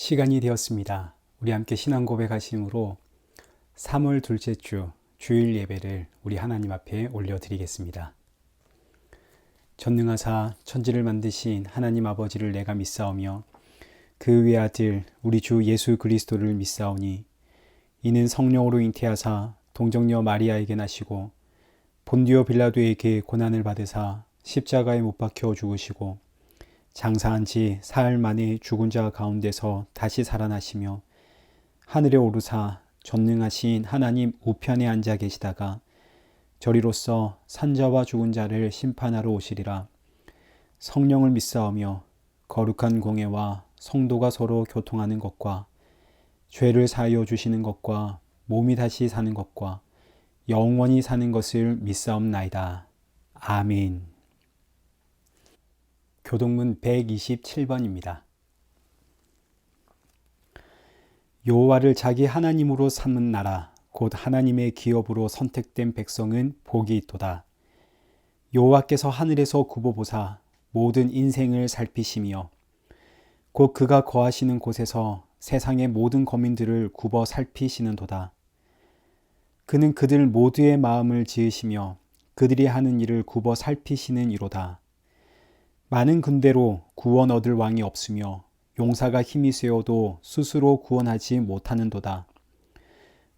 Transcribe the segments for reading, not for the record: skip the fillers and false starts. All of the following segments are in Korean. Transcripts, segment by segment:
시간이 되었습니다. 우리 함께 신앙 고백하심으로 3월 둘째 주 주일 예배를 우리 하나님 앞에 올려드리겠습니다. 전능하사 천지를 만드신 하나님 아버지를 내가 믿사오며 그 외아들 우리 주 예수 그리스도를 믿사오니 이는 성령으로 잉태하사 동정녀 마리아에게 나시고 본디오 빌라도에게 고난을 받으사 십자가에 못 박혀 죽으시고 장사한 지 사흘 만에 죽은 자 가운데서 다시 살아나시며 하늘에 오르사 전능하신 하나님 우편에 앉아 계시다가 저리로서 산자와 죽은 자를 심판하러 오시리라. 성령을 믿사오며 거룩한 공예와 성도가 서로 교통하는 것과 죄를 사하여 주시는 것과 몸이 다시 사는 것과 영원히 사는 것을 믿사옵나이다. 아멘. 교동문 127번입니다. 여호와를 자기 하나님으로 삼은 나라 곧 하나님의 기업으로 선택된 백성은 복이 있도다. 여호와께서 하늘에서 굽어보사 모든 인생을 살피시며 곧 그가 거하시는 곳에서 세상의 모든 거민들을 굽어 살피시는도다. 그는 그들 모두의 마음을 지으시며 그들이 하는 일을 굽어 살피시는 이로다. 많은 군대로 구원 얻을 왕이 없으며 용사가 힘이 세어도 스스로 구원하지 못하는도다.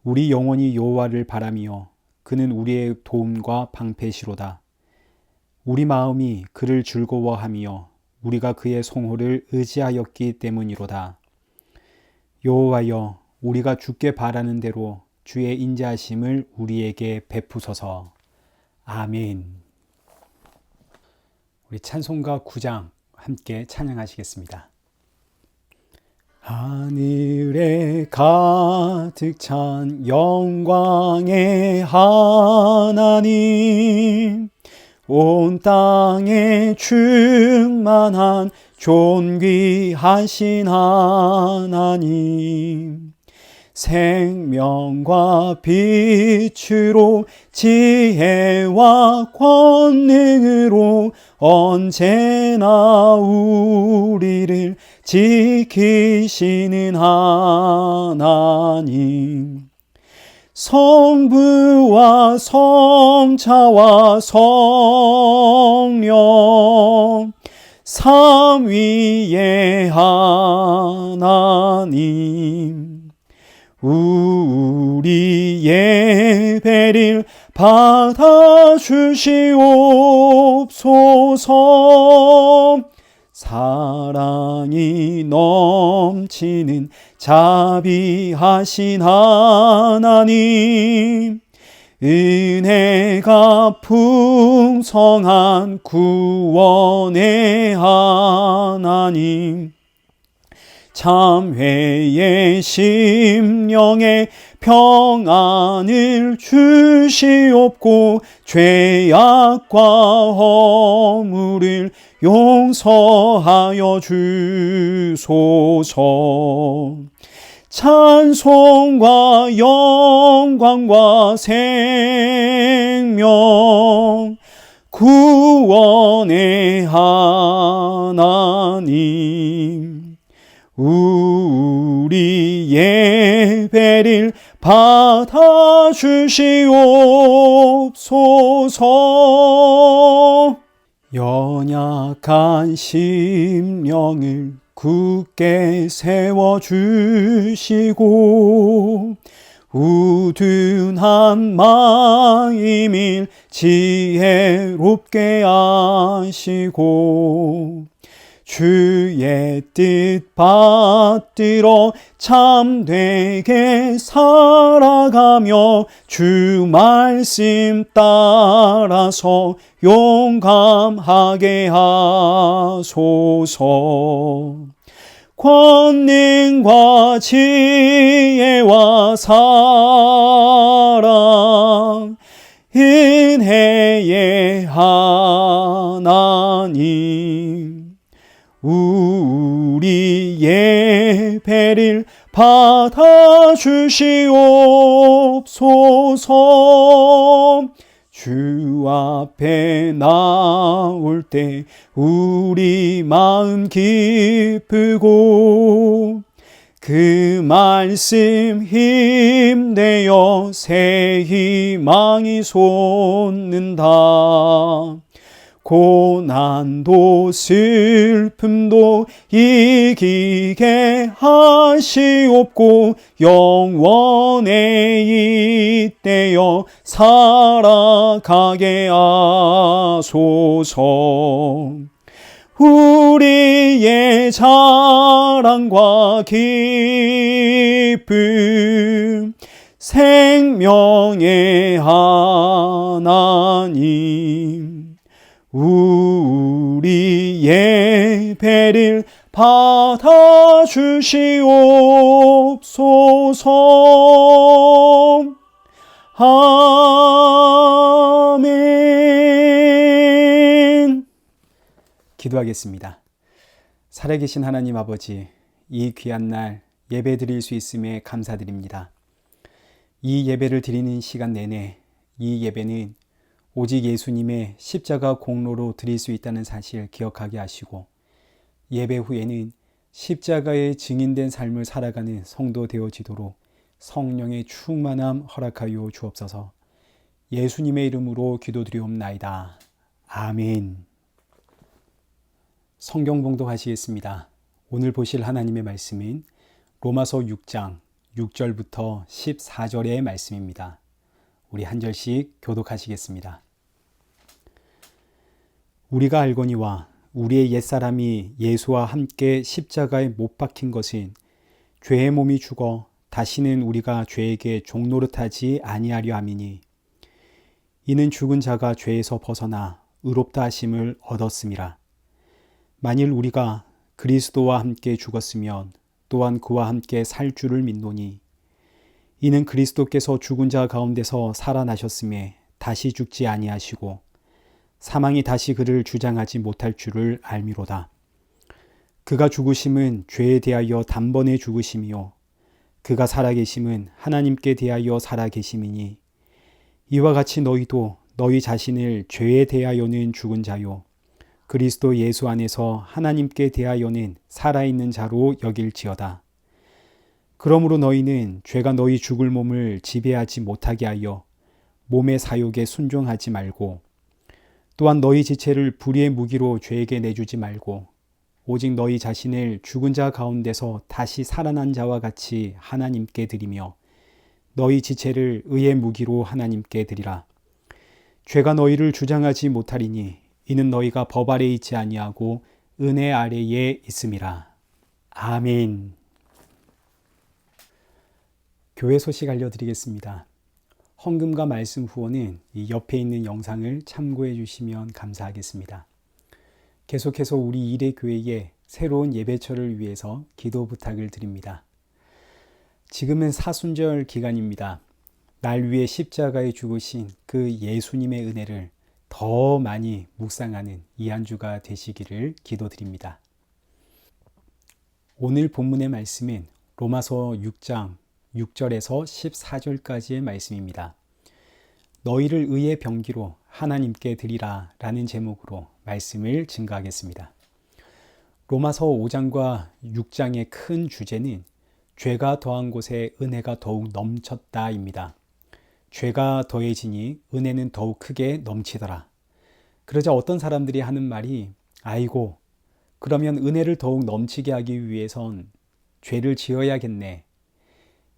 우리 영혼이 여호와를 바라며 그는 우리의 도움과 방패시로다. 우리 마음이 그를 즐거워하며 우리가 그의 성호를 의지하였기 때문이로다. 여호와여, 우리가 주께 바라는 대로 주의 인자하심을 우리에게 베푸소서. 아멘. 우리 찬송가 9장 함께 찬양하시겠습니다. 하늘에 가득 찬 영광의 하나님, 온 땅에 충만한 존귀하신 하나님, 생명과 빛으로 지혜와 권능으로 언제나 우리를 지키시는 하나님, 성부와 성자와 성령 삼위의 하나님, 우리 예배를 받아주시옵소서. 사랑이 넘치는 자비하신 하나님, 은혜가 풍성한 구원의 하나님, 참회의 심령에 평안을 주시옵고 죄악과 허물을 용서하여 주소서. 찬송과 영광과 생명 구원의 하나님, 우리 예배를 받아주시옵소서. 연약한 심령을 굳게 세워주시고 우둔한 마음을 지혜롭게 하시고 주의 뜻 받들어 참되게 살아가며 주 말씀 따라서 용감하게 하소서. 권능과 지혜와 사랑 은혜의 하나님, 우리 예배를 받아주시옵소서. 주 앞에 나올 때 우리 마음 기쁘고 그 말씀 힘내어 새 희망이 솟는다. 고난도 슬픔도 이기게 하시옵고 영원에 잇대어 살아가게 하소서. 우리의 자랑과 기쁨 생명의 하나님, 우리의 배를 받아주시옵소서. 아멘. 기도하겠습니다. 살아계신 하나님 아버지, 이 귀한 날 예배 드릴 수 있음에 감사드립니다. 이 예배를 드리는 시간 내내 이 예배는 오직 예수님의 십자가 공로로 드릴 수 있다는 사실 기억하게 하시고, 예배 후에는 십자가의 증인된 삶을 살아가는 성도 되어지도록 성령의 충만함 허락하여 주옵소서. 예수님의 이름으로 기도드리옵나이다. 아멘. 성경 봉독하시겠습니다. 오늘 보실 하나님의 말씀은 로마서 6장 6절부터 14절의 말씀입니다. 우리 한 절씩 교독하시겠습니다. 우리가 알거니와 우리의 옛사람이 예수와 함께 십자가에 못 박힌 것은 죄의 몸이 죽어 다시는 우리가 죄에게 종노릇하지 아니하려 함이니, 이는 죽은 자가 죄에서 벗어나 의롭다 하심을 얻었음이라. 만일 우리가 그리스도와 함께 죽었으면 또한 그와 함께 살 줄을 믿노니, 이는 그리스도께서 죽은 자 가운데서 살아나셨음에 다시 죽지 아니하시고 사망이 다시 그를 주장하지 못할 줄을 알미로다. 그가 죽으심은 죄에 대하여 단번에 죽으심이요 그가 살아계심은 하나님께 대하여 살아계심이니, 이와 같이 너희도 너희 자신을 죄에 대하여는 죽은 자요 그리스도 예수 안에서 하나님께 대하여는 살아있는 자로 여길지어다. 그러므로 너희는 죄가 너희 죽을 몸을 지배하지 못하게 하여 몸의 사욕에 순종하지 말고, 또한 너희 지체를 불의의 무기로 죄에게 내주지 말고, 오직 너희 자신을 죽은 자 가운데서 다시 살아난 자와 같이 하나님께 드리며 너희 지체를 의의 무기로 하나님께 드리라. 죄가 너희를 주장하지 못하리니 이는 너희가 법 아래에 있지 아니하고 은혜 아래에 있음이라. 아멘. 교회 소식 알려드리겠습니다. 헌금과 말씀 후원은 이 옆에 있는 영상을 참고해 주시면 감사하겠습니다. 계속해서 우리 일회교회의 새로운 예배처를 위해서 기도 부탁을 드립니다. 지금은 사순절 기간입니다. 날 위해 십자가에 죽으신 그 예수님의 은혜를 더 많이 묵상하는 이 한 주가 되시기를 기도드립니다. 오늘 본문의 말씀은 로마서 6장 6절에서 14절까지의 말씀입니다. 너희를 의의 병기로 하나님께 드리라 라는 제목으로 말씀을 증거하겠습니다. 로마서 5장과 6장의 큰 주제는 죄가 더한 곳에 은혜가 더욱 넘쳤다입니다. 죄가 더해지니 은혜는 더욱 크게 넘치더라. 그러자 어떤 사람들이 하는 말이, 아이고, 그러면 은혜를 더욱 넘치게 하기 위해선 죄를 지어야겠네.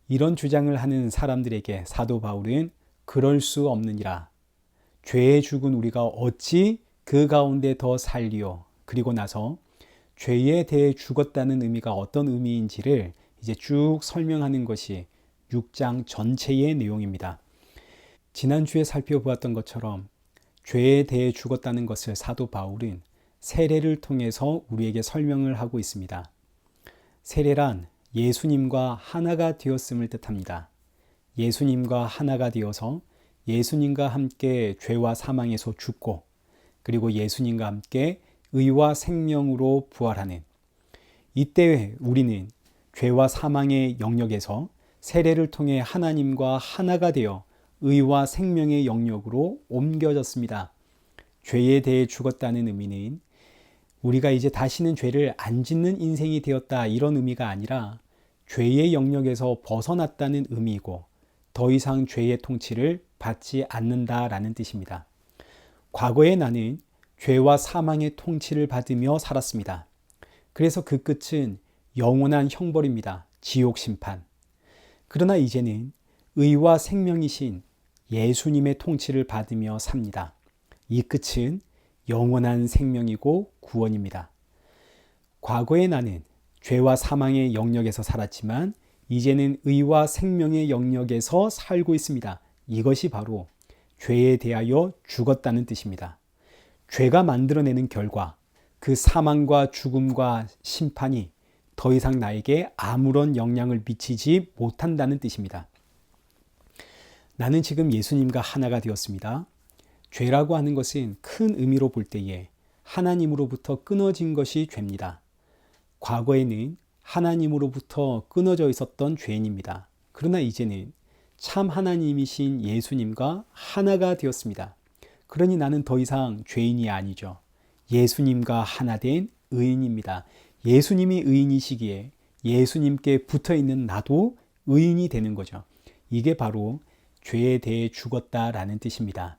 이런 주장을 하는 사람들에게 사도 바울은 그럴 수 없느니라. 죄에 죽은 우리가 어찌 그 가운데 더 살리요. 그리고 나서 죄에 대해 죽었다는 의미가 어떤 의미인지를 이제 쭉 설명하는 것이 6장 전체의 내용입니다. 지난주에 살펴보았던 것처럼 죄에 대해 죽었다는 것을 사도 바울은 세례를 통해서 우리에게 설명을 하고 있습니다. 세례란 예수님과 하나가 되었음을 뜻합니다. 예수님과 하나가 되어서 예수님과 함께 죄와 사망에서 죽고, 그리고 예수님과 함께 의와 생명으로 부활하는, 이때 우리는 죄와 사망의 영역에서 세례를 통해 하나님과 하나가 되어 의와 생명의 영역으로 옮겨졌습니다. 죄에 대해 죽었다는 의미는 우리가 이제 다시는 죄를 안 짓는 인생이 되었다, 이런 의미가 아니라 죄의 영역에서 벗어났다는 의미이고 더 이상 죄의 통치를 받지 않는다라는 뜻입니다. 과거에 나는 죄와 사망의 통치를 받으며 살았습니다. 그래서 그 끝은 영원한 형벌입니다. 지옥 심판. 그러나 이제는 의와 생명이신 예수님의 통치를 받으며 삽니다. 이 끝은 영원한 생명이고 구원입니다. 과거에 나는 죄와 사망의 영역에서 살았지만 이제는 의와 생명의 영역에서 살고 있습니다. 이것이 바로 죄에 대하여 죽었다는 뜻입니다. 죄가 만들어내는 결과, 그 사망과 죽음과 심판이 더 이상 나에게 아무런 영향을 미치지 못한다는 뜻입니다. 나는 지금 예수님과 하나가 되었습니다. 죄라고 하는 것은 큰 의미로 볼 때에 하나님으로부터 끊어진 것이 죄입니다. 과거에는 하나님으로부터 끊어져 있었던 죄인입니다. 그러나 이제는 참 하나님이신 예수님과 하나가 되었습니다. 그러니 나는 더 이상 죄인이 아니죠. 예수님과 하나 된 의인입니다. 예수님이 의인이시기에 예수님께 붙어있는 나도 의인이 되는 거죠. 이게 바로 죄에 대해 죽었다라는 뜻입니다.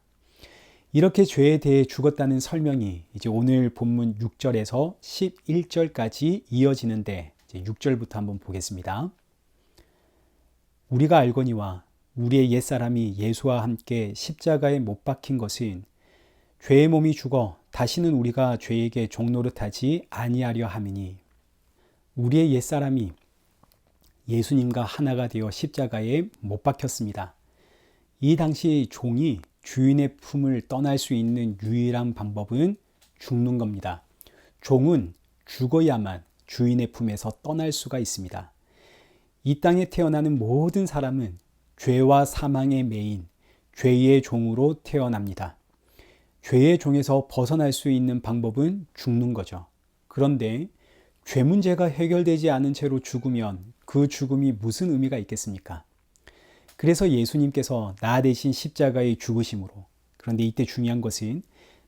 이렇게 죄에 대해 죽었다는 설명이 이제 오늘 본문 6절에서 11절까지 이어지는데 이제 6절부터 한번 보겠습니다. 우리가 알거니와 우리의 옛사람이 예수와 함께 십자가에 못 박힌 것은 죄의 몸이 죽어 다시는 우리가 죄에게 종노릇하지 아니하려 함이니 우리의 옛사람이 예수님과 하나가 되어 십자가에 못 박혔습니다. 이 당시 종이 주인의 품을 떠날 수 있는 유일한 방법은 죽는 겁니다. 종은 죽어야만 주인의 품에서 떠날 수가 있습니다. 이 땅에 태어나는 모든 사람은 죄와 사망의 매인, 죄의 종으로 태어납니다. 죄의 종에서 벗어날 수 있는 방법은 죽는 거죠. 그런데 죄 문제가 해결되지 않은 채로 죽으면 그 죽음이 무슨 의미가 있겠습니까? 그래서 예수님께서 나 대신 십자가에 죽으심으로, 그런데 이때 중요한 것은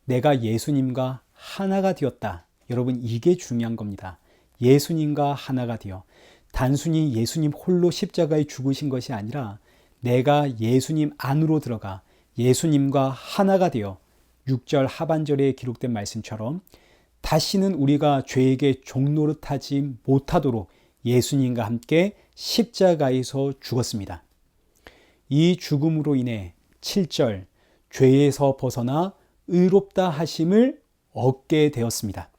내가 예수님과 하나가 되었다. 여러분, 이게 중요한 겁니다. 예수님과 하나가 되어 단순히 예수님 홀로 십자가에 죽으신 것이 아니라 내가 예수님 안으로 들어가 예수님과 하나가 되어 6절 하반절에 기록된 말씀처럼 다시는 우리가 죄에게 종노릇하지 못하도록 예수님과 함께 십자가에서 죽었습니다. 이 죽음으로 인해 7절 죄에서 벗어나 의롭다 하심을 얻게 되었습니다.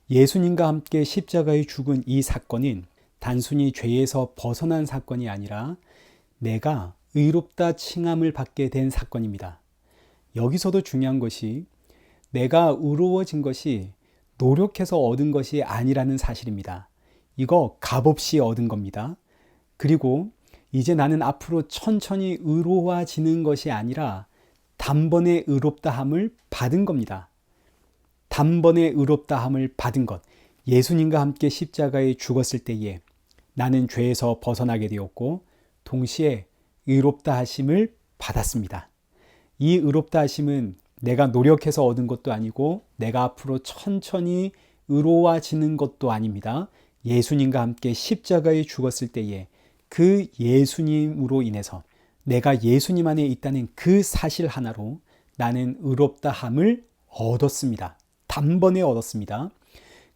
예수님과 함께 십자가에 죽은 이 사건은 단순히 죄에서 벗어난 사건이 아니라 내가 의롭다 칭함을 받게 된 사건입니다. 여기서도 중요한 것이 내가 의로워진 것이 노력해서 얻은 것이 아니라는 사실입니다. 이거 값없이 얻은 겁니다. 그리고 이제 나는 앞으로 천천히 의로워지는 것이 아니라 단번에 의롭다함을 받은 겁니다. 단번에 의롭다함을 받은 것. 예수님과 함께 십자가에 죽었을 때에 나는 죄에서 벗어나게 되었고 동시에 의롭다 하심을 받았습니다. 이 의롭다 하심은 내가 노력해서 얻은 것도 아니고 내가 앞으로 천천히 의로워지는 것도 아닙니다. 예수님과 함께 십자가에 죽었을 때에 그 예수님으로 인해서 내가 예수님 안에 있다는 그 사실 하나로 나는 의롭다함을 얻었습니다. 단번에 얻었습니다.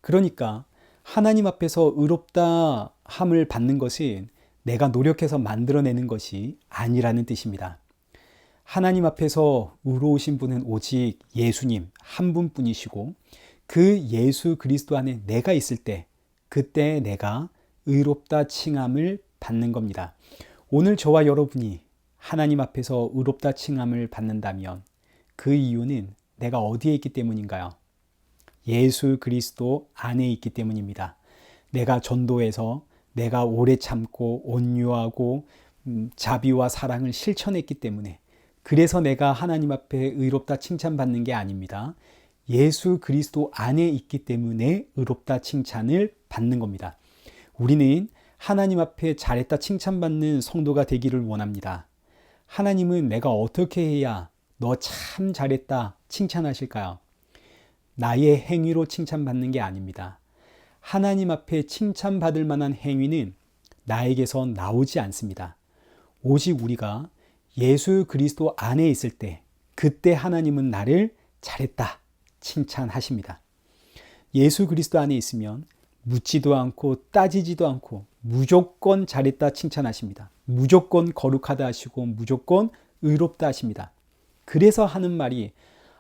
그러니까 하나님 앞에서 의롭다함을 받는 것은 내가 노력해서 만들어내는 것이 아니라는 뜻입니다. 하나님 앞에서 의로우신 분은 오직 예수님 한 분뿐이시고 그 예수 그리스도 안에 내가 있을 때 그때 내가 의롭다 칭함을 받는 겁니다. 오늘 저와 여러분이 하나님 앞에서 의롭다 칭함을 받는다면 그 이유는 내가 어디에 있기 때문인가요? 예수 그리스도 안에 있기 때문입니다. 내가 전도해서 내가 오래 참고 온유하고 자비와 사랑을 실천했기 때문에 그래서 내가 하나님 앞에 의롭다 칭찬받는 게 아닙니다. 예수 그리스도 안에 있기 때문에 의롭다 칭찬을 받는 겁니다. 우리는 하나님 앞에 잘했다 칭찬받는 성도가 되기를 원합니다. 하나님은 내가 어떻게 해야 너 참 잘했다 칭찬하실까요? 나의 행위로 칭찬받는 게 아닙니다. 하나님 앞에 칭찬받을 만한 행위는 나에게서 나오지 않습니다. 오직 우리가 예수 그리스도 안에 있을 때 그때 하나님은 나를 잘했다 칭찬하십니다. 예수 그리스도 안에 있으면 묻지도 않고 따지지도 않고 무조건 잘했다 칭찬하십니다. 무조건 거룩하다 하시고 무조건 의롭다 하십니다. 그래서 하는 말이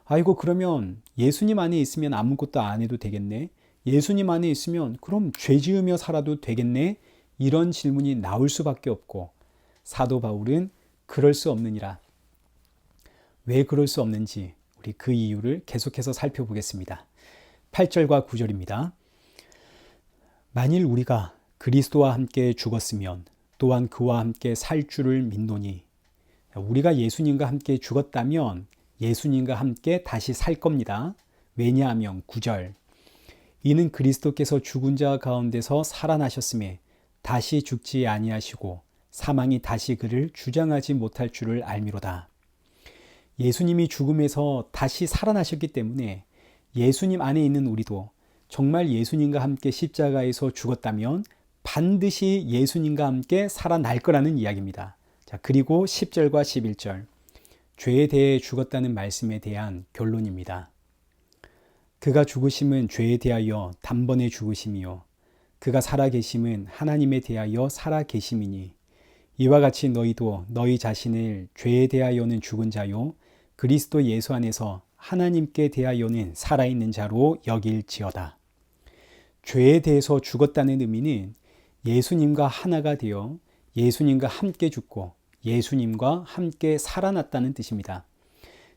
아이고 그러면 예수님 안에 있으면 아무것도 안 해도 되겠네. 예수님 안에 있으면 그럼 죄 지으며 살아도 되겠네. 이런 질문이 나올 수밖에 없고 사도 바울은 그럴 수 없느니라. 왜 그럴 수 없는지 우리 그 이유를 계속해서 살펴보겠습니다. 8절과 9절입니다. 만일 우리가 그리스도와 함께 죽었으면 또한 그와 함께 살 줄을 믿노니 우리가 예수님과 함께 죽었다면 예수님과 함께 다시 살 겁니다. 왜냐하면 9절 이는 그리스도께서 죽은 자 가운데서 살아나셨음에 다시 죽지 아니하시고 사망이 다시 그를 주장하지 못할 줄을 알미로다. 예수님이 죽음에서 다시 살아나셨기 때문에 예수님 안에 있는 우리도 정말 예수님과 함께 십자가에서 죽었다면 반드시 예수님과 함께 살아날 거라는 이야기입니다. 자, 그리고 10절과 11절 죄에 대해 죽었다는 말씀에 대한 결론입니다. 그가 죽으심은 죄에 대하여 단번에 죽으심이요 그가 살아계심은 하나님에 대하여 살아계심이니 이와 같이 너희도 너희 자신을 죄에 대하여는 죽은 자요 그리스도 예수 안에서 하나님께 대하여는 살아있는 자로 여길지어다. 죄에 대해서 죽었다는 의미는 예수님과 하나가 되어 예수님과 함께 죽고 예수님과 함께 살아났다는 뜻입니다.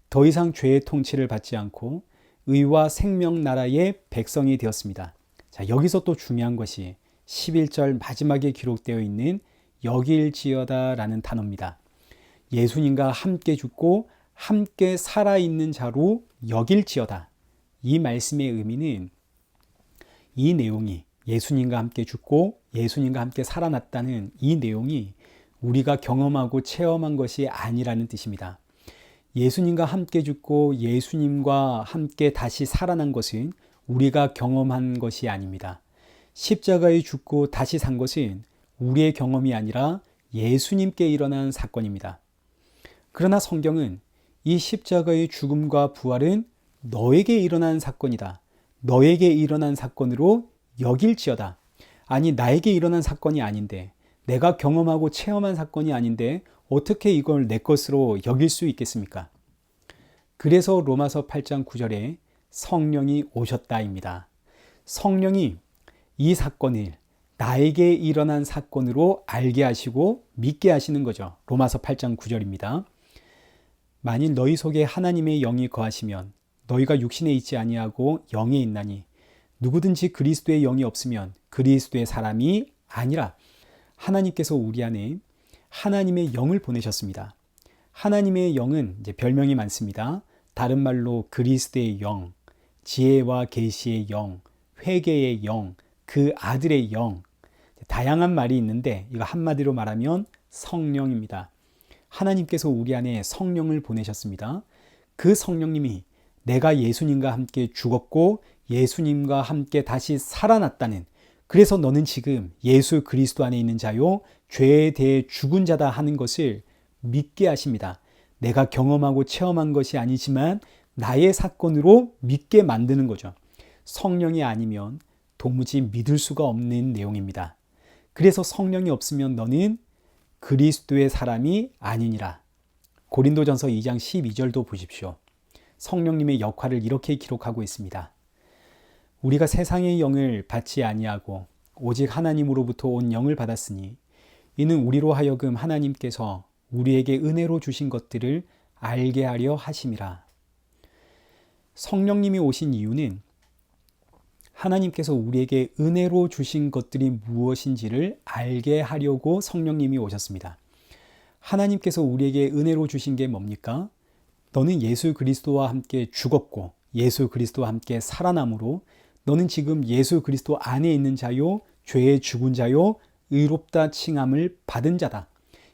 더 이상 죄의 통치를 받지 않고 의와 생명 나라의 백성이 되었습니다. 자, 여기서 또 중요한 것이 11절 마지막에 기록되어 있는 여길지어다 라는 단어입니다. 예수님과 함께 죽고 함께 살아있는 자로 여길지어다. 이 말씀의 의미는 이 내용이 예수님과 함께 죽고 예수님과 함께 살아났다는 이 내용이 우리가 경험하고 체험한 것이 아니라는 뜻입니다. 예수님과 함께 죽고 예수님과 함께 다시 살아난 것은 우리가 경험한 것이 아닙니다. 십자가에 죽고 다시 산 것은 우리의 경험이 아니라 예수님께 일어난 사건입니다. 그러나 성경은 이 십자가의 죽음과 부활은 너에게 일어난 사건이다. 너에게 일어난 사건으로 여길지어다. 아니 나에게 일어난 사건이 아닌데 내가 경험하고 체험한 사건이 아닌데 어떻게 이걸 내 것으로 여길 수 있겠습니까? 그래서 로마서 8장 9절에 성령이 오셨다입니다. 성령이 이 사건을 나에게 일어난 사건으로 알게 하시고 믿게 하시는 거죠. 로마서 8장 9절입니다. 만일 너희 속에 하나님의 영이 거하시면 너희가 육신에 있지 아니하고 영에 있나니 누구든지 그리스도의 영이 없으면 그리스도의 사람이 아니라. 하나님께서 우리 안에 하나님의 영을 보내셨습니다. 하나님의 영은 이제 별명이 많습니다. 다른 말로 그리스도의 영, 지혜와 계시의 영, 회개의 영, 그 아들의 영, 다양한 말이 있는데 이거 한마디로 말하면 성령입니다. 하나님께서 우리 안에 성령을 보내셨습니다. 그 성령님이 내가 예수님과 함께 죽었고 예수님과 함께 다시 살아났다는, 그래서 너는 지금 예수 그리스도 안에 있는 자요 죄에 대해 죽은 자다 하는 것을 믿게 하십니다. 내가 경험하고 체험한 것이 아니지만 나의 사건으로 믿게 만드는 거죠. 성령이 아니면 도무지 믿을 수가 없는 내용입니다. 그래서 성령이 없으면 너는 그리스도의 사람이 아니니라. 고린도전서 2장 12절도 보십시오. 성령님의 역할을 이렇게 기록하고 있습니다. 우리가 세상의 영을 받지 아니하고 오직 하나님으로부터 온 영을 받았으니 이는 우리로 하여금 하나님께서 우리에게 은혜로 주신 것들을 알게 하려 하심이라. 성령님이 오신 이유는 하나님께서 우리에게 은혜로 주신 것들이 무엇인지를 알게 하려고 성령님이 오셨습니다. 하나님께서 우리에게 은혜로 주신 게 뭡니까? 너는 예수 그리스도와 함께 죽었고 예수 그리스도와 함께 살아남으로 너는 지금 예수 그리스도 안에 있는 자요 죄에 죽은 자요 의롭다 칭함을 받은 자다.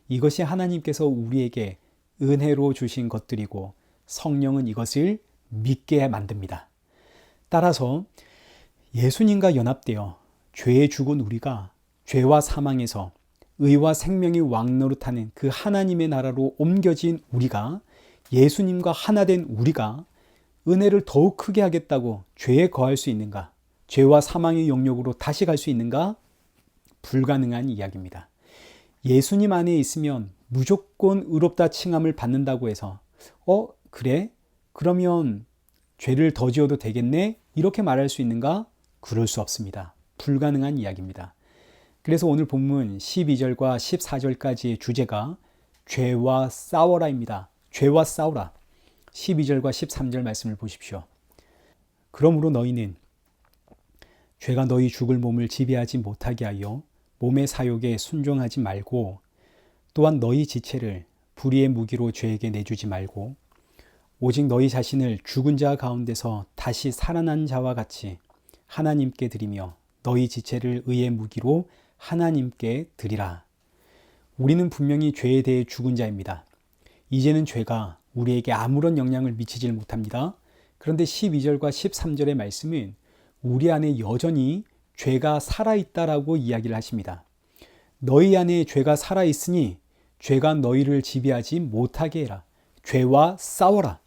이것이 하나님께서 우리에게 은혜로 주신 것들이고 성령은 이것을 믿게 만듭니다. 따라서 예수님과 연합되어 죄에 죽은 우리가 죄와 사망에서 의와 생명이 왕노릇하는 그 하나님의 나라로 옮겨진 우리가, 예수님과 하나 된 우리가 은혜를 더욱 크게 하겠다고 죄에 거할 수 있는가? 죄와 사망의 영역으로 다시 갈 수 있는가? 불가능한 이야기입니다. 예수님 안에 있으면 무조건 의롭다 칭함을 받는다고 해서 그래? 그러면 죄를 더 지어도 되겠네? 이렇게 말할 수 있는가? 그럴 수 없습니다. 불가능한 이야기입니다. 그래서 오늘 본문 12절과 14절까지의 주제가 죄와 싸워라입니다. 죄와 싸우라. 12절과 13절 말씀을 보십시오. 그러므로 너희는 죄가 너희 죽을 몸을 지배하지 못하게 하여 몸의 사욕에 순종하지 말고, 또한 너희 지체를 불의의 무기로 죄에게 내주지 말고, 오직 너희 자신을 죽은 자 가운데서 다시 살아난 자와 같이 하나님께 드리며 너희 지체를 의의 무기로 하나님께 드리라. 우리는 분명히 죄에 대해 죽은 자입니다. 이제는 죄가 우리에게 아무런 영향을 미치질 못합니다. 그런데 12절과 13절의 말씀은 우리 안에 여전히 죄가 살아있다라고 이야기를 하십니다. 너희 안에 죄가 살아있으니 죄가 너희를 지배하지 못하게 해라. 죄와 싸워라.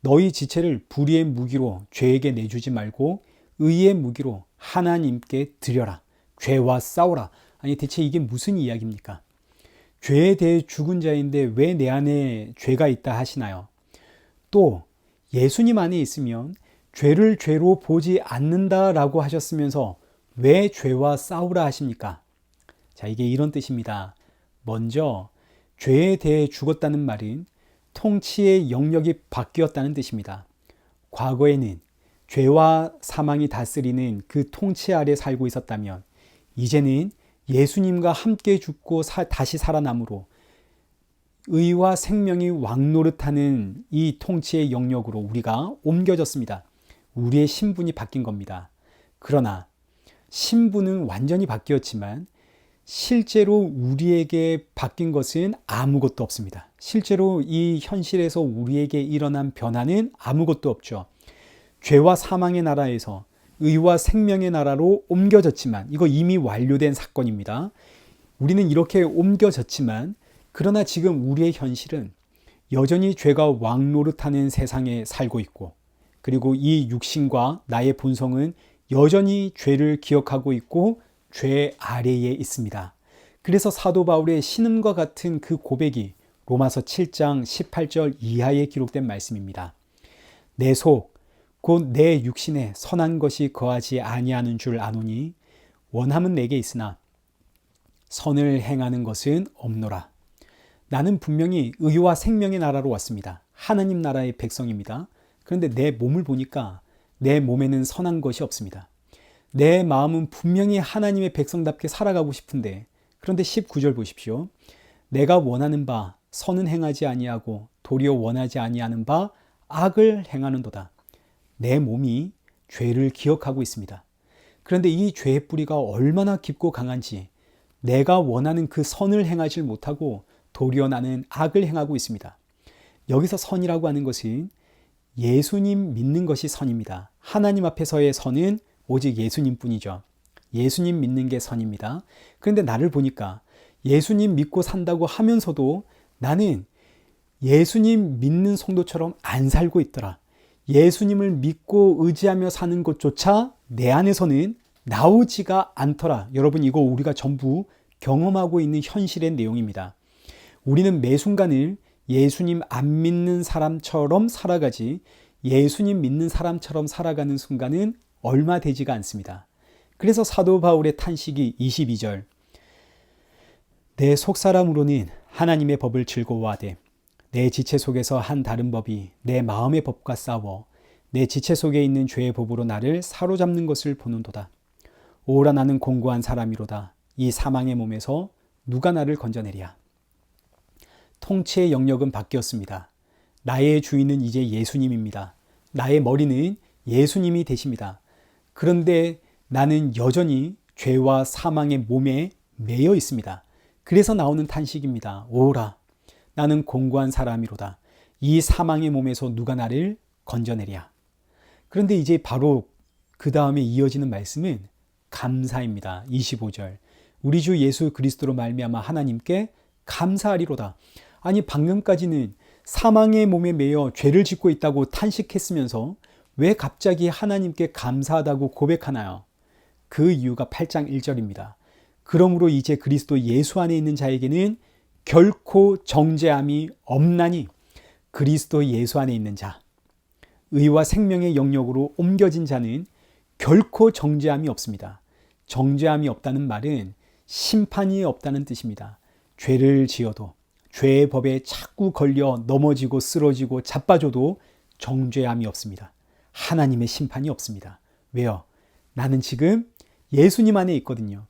너희 지체를 불의의 무기로 죄에게 내주지 말고 의의 무기로 하나님께 드려라. 죄와 싸워라. 아니 대체 이게 무슨 이야기입니까? 죄에 대해 죽은 자인데 왜 내 안에 죄가 있다 하시나요? 또 예수님 안에 있으면 죄를 죄로 보지 않는다라고 하셨으면서 왜 죄와 싸우라 하십니까? 자, 이게 이런 뜻입니다. 먼저 죄에 대해 죽었다는 말은 통치의 영역이 바뀌었다는 뜻입니다. 과거에는 죄와 사망이 다스리는 그 통치 아래 살고 있었다면 이제는 예수님과 함께 죽고 다시 살아남으로 의와 생명이 왕노릇하는 이 통치의 영역으로 우리가 옮겨졌습니다. 우리의 신분이 바뀐 겁니다. 그러나 신분은 완전히 바뀌었지만 실제로 우리에게 바뀐 것은 아무것도 없습니다. 실제로 이 현실에서 우리에게 일어난 변화는 아무것도 없죠. 죄와 사망의 나라에서 의와 생명의 나라로 옮겨졌지만, 이거 이미 완료된 사건입니다. 우리는 이렇게 옮겨졌지만, 그러나 지금 우리의 현실은 여전히 죄가 왕노릇하는 세상에 살고 있고, 그리고 이 육신과 나의 본성은 여전히 죄를 기억하고 있고 죄 아래에 있습니다. 그래서 사도 바울의 신음과 같은 그 고백이 로마서 7장 18절 이하에 기록된 말씀입니다. 내 속, 곧 내 육신에 선한 것이 거하지 아니하는 줄 아노니 원함은 내게 있으나 선을 행하는 것은 없노라. 나는 분명히 의와 생명의 나라로 왔습니다. 하나님 나라의 백성입니다. 그런데 내 몸을 보니까 내 몸에는 선한 것이 없습니다. 내 마음은 분명히 하나님의 백성답게 살아가고 싶은데, 그런데 19절 보십시오. 내가 원하는 바 선은 행하지 아니하고 도리어 원하지 아니하는 바 악을 행하는도다. 내 몸이 죄를 기억하고 있습니다. 그런데 이 죄의 뿌리가 얼마나 깊고 강한지 내가 원하는 그 선을 행하지 못하고 도리어 나는 악을 행하고 있습니다. 여기서 선이라고 하는 것은 예수님 믿는 것이 선입니다. 하나님 앞에서의 선은 오직 예수님 뿐이죠. 예수님 믿는 게 선입니다. 그런데 나를 보니까 예수님 믿고 산다고 하면서도 나는 예수님 믿는 성도처럼 안 살고 있더라. 예수님을 믿고 의지하며 사는 것조차 내 안에서는 나오지가 않더라. 여러분, 이거 우리가 전부 경험하고 있는 현실의 내용입니다. 우리는 매 순간을 예수님 안 믿는 사람처럼 살아가지 예수님 믿는 사람처럼 살아가는 순간은 얼마 되지가 않습니다. 그래서 사도 바울의 탄식이 22절, 내 속사람으로는 하나님의 법을 즐거워하되 내 지체 속에서 한 다른 법이 내 마음의 법과 싸워 내 지체 속에 있는 죄의 법으로 나를 사로잡는 것을 보는도다. 오라 나는 공고한 사람이로다. 이 사망의 몸에서 누가 나를 건져내랴. 통치의 영역은 바뀌었습니다. 나의 주인은 이제 예수님입니다. 나의 머리는 예수님이 되십니다. 그런데 나는 여전히 죄와 사망의 몸에 매여 있습니다. 그래서 나오는 탄식입니다. 오라, 나는 공고한 사람이로다. 이 사망의 몸에서 누가 나를 건져내랴. 그런데 이제 바로 그 다음에 이어지는 말씀은 감사입니다. 25절. 우리 주 예수 그리스도로 말미암아 하나님께 감사하리로다. 아니 방금까지는 사망의 몸에 매여 죄를 짓고 있다고 탄식했으면서 왜 갑자기 하나님께 감사하다고 고백하나요? 그 이유가 8장 1절입니다. 그러므로 이제 그리스도 예수 안에 있는 자에게는 결코 정죄함이 없나니 그리스도 예수 안에 있는 자, 의와 생명의 영역으로 옮겨진 자는 결코 정죄함이 없습니다. 정죄함이 없다는 말은 심판이 없다는 뜻입니다. 죄를 지어도 죄의 법에 자꾸 걸려 넘어지고 쓰러지고 자빠져도 정죄함이 없습니다. 하나님의 심판이 없습니다. 왜요? 나는 지금 예수님 안에 있거든요.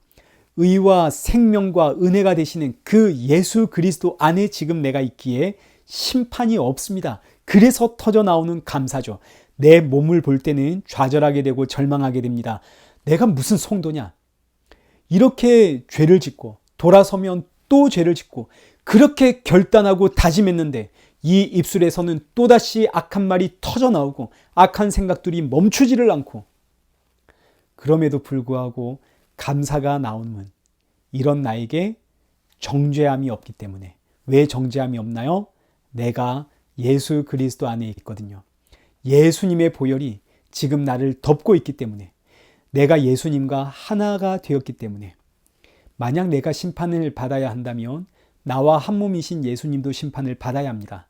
의와 생명과 은혜가 되시는 그 예수 그리스도 안에 지금 내가 있기에 심판이 없습니다. 그래서 터져 나오는 감사죠. 내 몸을 볼 때는 좌절하게 되고 절망하게 됩니다. 내가 무슨 성도냐? 이렇게 죄를 짓고 돌아서면 또 죄를 짓고 그렇게 결단하고 다짐했는데 이 입술에서는 또다시 악한 말이 터져 나오고 악한 생각들이 멈추지를 않고 그럼에도 불구하고 감사가 나오는 이런 나에게 정죄함이 없기 때문에 왜 정죄함이 없나요? 내가 예수 그리스도 안에 있거든요. 예수님의 보혈이 지금 나를 덮고 있기 때문에 내가 예수님과 하나가 되었기 때문에 만약 내가 심판을 받아야 한다면 나와 한 몸이신 예수님도 심판을 받아야 합니다.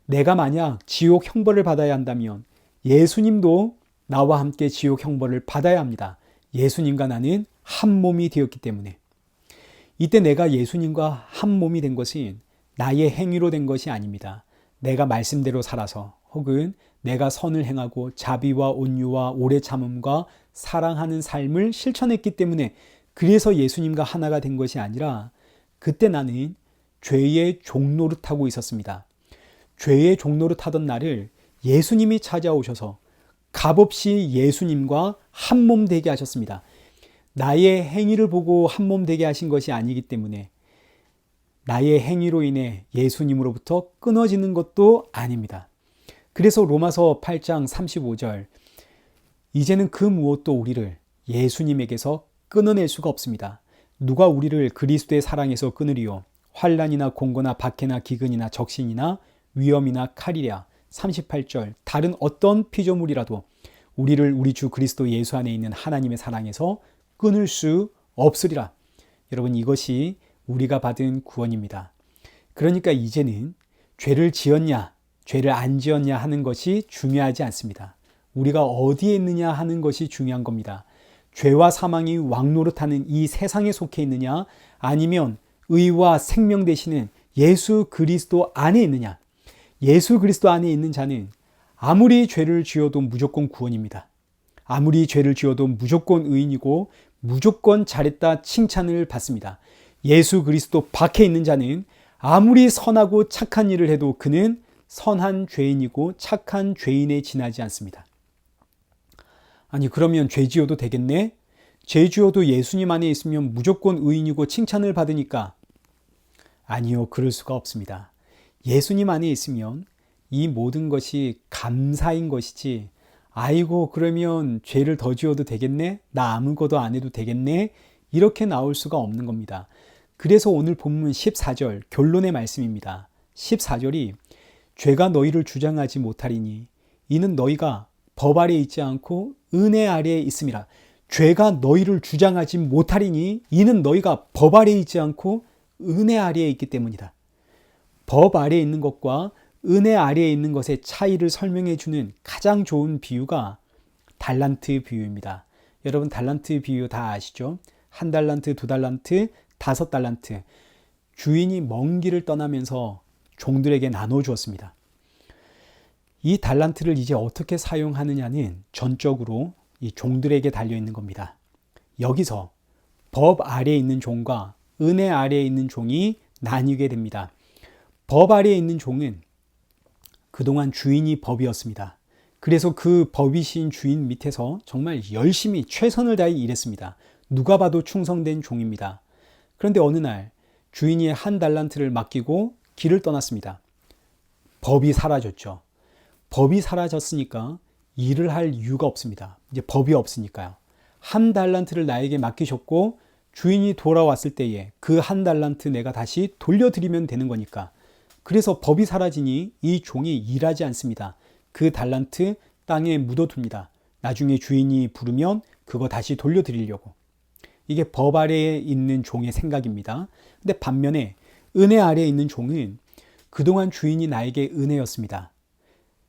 내가 만약 지옥 형벌을 받아야 한다면 예수님도 나와 함께 지옥 형벌을 받아야 합니다. 예수님과 나는 한 몸이 되었기 때문에 이때 내가 예수님과 한 몸이 된 것은 나의 행위로 된 것이 아닙니다. 내가 말씀대로 살아서 혹은 내가 선을 행하고 자비와 온유와 오래 참음과 사랑하는 삶을 실천했기 때문에 그래서 예수님과 하나가 된 것이 아니라 그때 나는 죄의 종노릇하고 있었습니다. 죄의 종노릇하던 나를 예수님이 찾아오셔서 값없이 예수님과 한 몸 되게 하셨습니다. 나의 행위를 보고 한 몸 되게 하신 것이 아니기 때문에 나의 행위로 인해 예수님으로부터 끊어지는 것도 아닙니다. 그래서 로마서 8장 35절 이제는 그 무엇도 우리를 예수님에게서 끊어낼 수가 없습니다. 누가 우리를 그리스도의 사랑에서 끊으리요? 환난이나 공고나 박해나 기근이나 적신이나 위험이나 칼이랴. 38절 다른 어떤 피조물이라도 우리를 우리 주 그리스도 예수 안에 있는 하나님의 사랑에서 끊을 수 없으리라. 여러분 이것이 우리가 받은 구원입니다. 그러니까 이제는 죄를 지었냐 죄를 안 지었냐 하는 것이 중요하지 않습니다. 우리가 어디에 있느냐 하는 것이 중요한 겁니다. 죄와 사망이 왕노릇하는 이 세상에 속해 있느냐 아니면 의와 생명 되시는 예수 그리스도 안에 있느냐. 예수 그리스도 안에 있는 자는 아무리 죄를 지어도 무조건 구원입니다. 아무리 죄를 지어도 무조건 의인이고 무조건 잘했다 칭찬을 받습니다. 예수 그리스도 밖에 있는 자는 아무리 선하고 착한 일을 해도 그는 선한 죄인이고 착한 죄인에 지나지 않습니다. 아니 그러면 죄 지어도 되겠네? 죄 지어도 예수님 안에 있으면 무조건 의인이고 칭찬을 받으니까 아니요, 그럴 수가 없습니다. 예수님 안에 있으면 이 모든 것이 감사인 것이지 아이고 그러면 죄를 더 지어도 되겠네? 나 아무것도 안 해도 되겠네? 이렇게 나올 수가 없는 겁니다. 그래서 오늘 본문 14절 결론의 말씀입니다. 14절이 죄가 너희를 주장하지 못하리니 이는 너희가 법 아래에 있지 않고 은혜 아래에 있음이라. 죄가 너희를 주장하지 못하리니 이는 너희가 법 아래에 있지 않고 은혜 아래에 있기 때문이다. 법 아래에 있는 것과 은혜 아래에 있는 것의 차이를 설명해 주는 가장 좋은 비유가 달란트 비유입니다. 여러분 달란트 비유 다 아시죠? 1달란트, 2달란트, 5달란트. 주인이 먼 길을 떠나면서 종들에게 나눠 주었습니다. 이 달란트를 이제 어떻게 사용하느냐는 전적으로 이 종들에게 달려 있는 겁니다. 여기서 법 아래에 있는 종과 은혜 아래에 있는 종이 나뉘게 됩니다. 법 아래에 있는 종은 그동안 주인이 법이었습니다. 그래서 그 법이신 주인 밑에서 정말 열심히 최선을 다해 일했습니다. 누가 봐도 충성된 종입니다. 그런데 어느 날 주인이 1달란트를 맡기고 길을 떠났습니다. 법이 사라졌죠. 법이 사라졌으니까 일을 할 이유가 없습니다. 이제 법이 없으니까요. 1달란트를 나에게 맡기셨고 주인이 돌아왔을 때에 그 한 달란트 내가 다시 돌려드리면 되는 거니까. 그래서 법이 사라지니 이 종이 일하지 않습니다. 그 달란트 땅에 묻어둡니다. 나중에 주인이 부르면 그거 다시 돌려드리려고. 이게 법 아래에 있는 종의 생각입니다. 근데 반면에 은혜 아래에 있는 종은 그동안 주인이 나에게 은혜였습니다.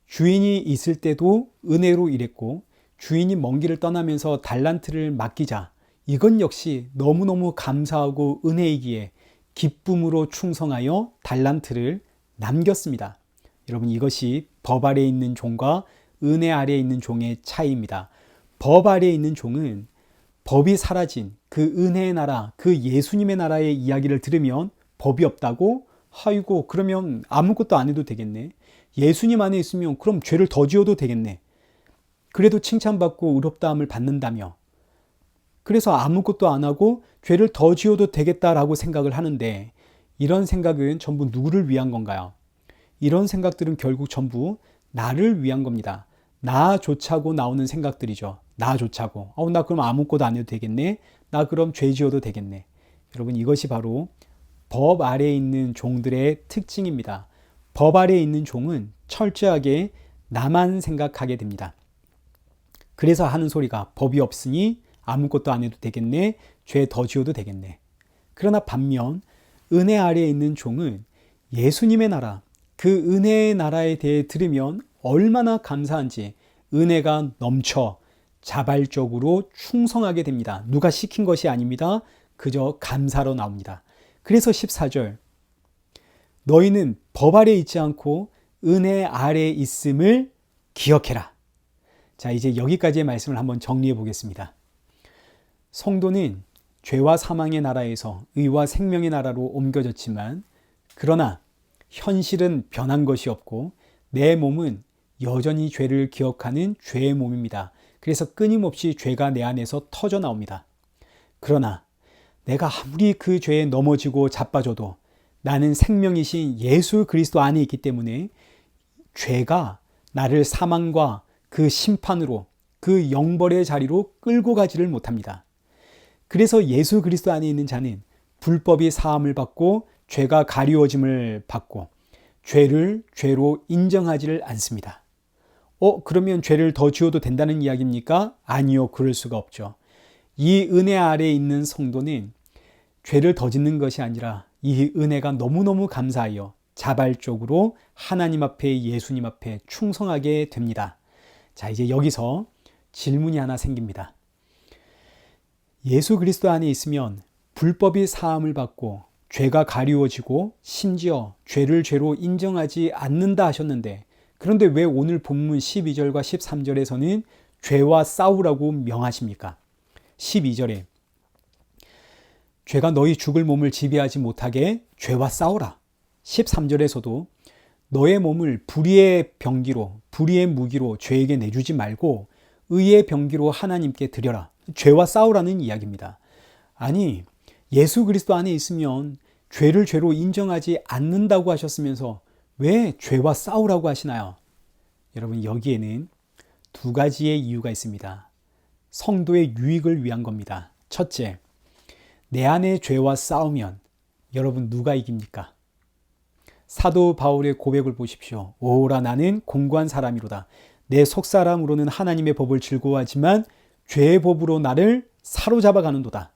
주인이 있을 때도 은혜로 일했고 주인이 먼 길을 떠나면서 달란트를 맡기자 이건 역시 너무너무 감사하고 은혜이기에 기쁨으로 충성하여 달란트를 남겼습니다. 여러분, 이것이 법 아래에 있는 종과 은혜 아래에 있는 종의 차이입니다. 법 아래에 있는 종은 법이 사라진 그 은혜의 나라, 그 예수님의 나라의 이야기를 들으면 법이 없다고? 아이고, 그러면 아무것도 안 해도 되겠네. 예수님 안에 있으면 그럼 죄를 더 지어도 되겠네. 그래도 칭찬받고 의롭다함을 받는다며. 그래서 아무것도 안 하고 죄를 더 지어도 되겠다라고 생각을 하는데, 이런 생각은 전부 누구를 위한 건가요? 이런 생각들은 결국 전부 나를 위한 겁니다. 나 좋자고 나오는 생각들이죠. 나 좋자고. 나 그럼 아무것도 안 해도 되겠네. 나 그럼 죄 지어도 되겠네. 여러분, 이것이 바로 법 아래에 있는 종들의 특징입니다. 법 아래에 있는 종은 철저하게 나만 생각하게 됩니다. 그래서 하는 소리가 법이 없으니 아무것도 안 해도 되겠네. 죄 더 지어도 되겠네. 그러나 반면 은혜 아래에 있는 종은 예수님의 나라, 그 은혜의 나라에 대해 들으면 얼마나 감사한지 은혜가 넘쳐 자발적으로 충성하게 됩니다. 누가 시킨 것이 아닙니다. 그저 감사로 나옵니다. 그래서 14절, 너희는 법 아래 있지 않고 은혜 아래 있음을 기억해라. 자, 이제 여기까지의 말씀을 한번 정리해 보겠습니다. 성도는 죄와 사망의 나라에서 의와 생명의 나라로 옮겨졌지만, 그러나 현실은 변한 것이 없고 내 몸은 여전히 죄를 기억하는 죄의 몸입니다. 그래서 끊임없이 죄가 내 안에서 터져 나옵니다. 그러나 내가 아무리 그 죄에 넘어지고 자빠져도 나는 생명이신 예수 그리스도 안에 있기 때문에 죄가 나를 사망과 그 심판으로, 그 영벌의 자리로 끌고 가지를 못합니다. 그래서 예수 그리스도 안에 있는 자는 불법이 사함을 받고 죄가 가리워짐을 받고 죄를 죄로 인정하지를 않습니다. 그러면 죄를 더 지어도 된다는 이야기입니까? 아니요, 그럴 수가 없죠. 이 은혜 아래에 있는 성도는 죄를 더 짓는 것이 아니라 이 은혜가 너무너무 감사하여 자발적으로 하나님 앞에, 예수님 앞에 충성하게 됩니다. 자, 이제 여기서 질문이 하나 생깁니다. 예수 그리스도 안에 있으면 불법이 사함을 받고 죄가 가리워지고 심지어 죄를 죄로 인정하지 않는다 하셨는데, 그런데 왜 오늘 본문 12절과 13절에서는 죄와 싸우라고 명하십니까? 12절에 죄가 너희 죽을 몸을 지배하지 못하게 죄와 싸우라. 13절에서도 너의 몸을 불의의 병기로, 불의의 무기로 죄에게 내주지 말고 의의 병기로 하나님께 드려라. 죄와 싸우라는 이야기입니다. 아니, 예수 그리스도 안에 있으면 죄를 죄로 인정하지 않는다고 하셨으면서 왜 죄와 싸우라고 하시나요? 여러분, 여기에는 두 가지의 이유가 있습니다. 성도의 유익을 위한 겁니다. 첫째, 내 안에 죄와 싸우면 여러분 누가 이깁니까? 사도 바울의 고백을 보십시오. 오라, 나는 공고한 사람이로다. 내 속사람으로는 하나님의 법을 즐거워하지만 죄의 법으로 나를 사로잡아 가는도다.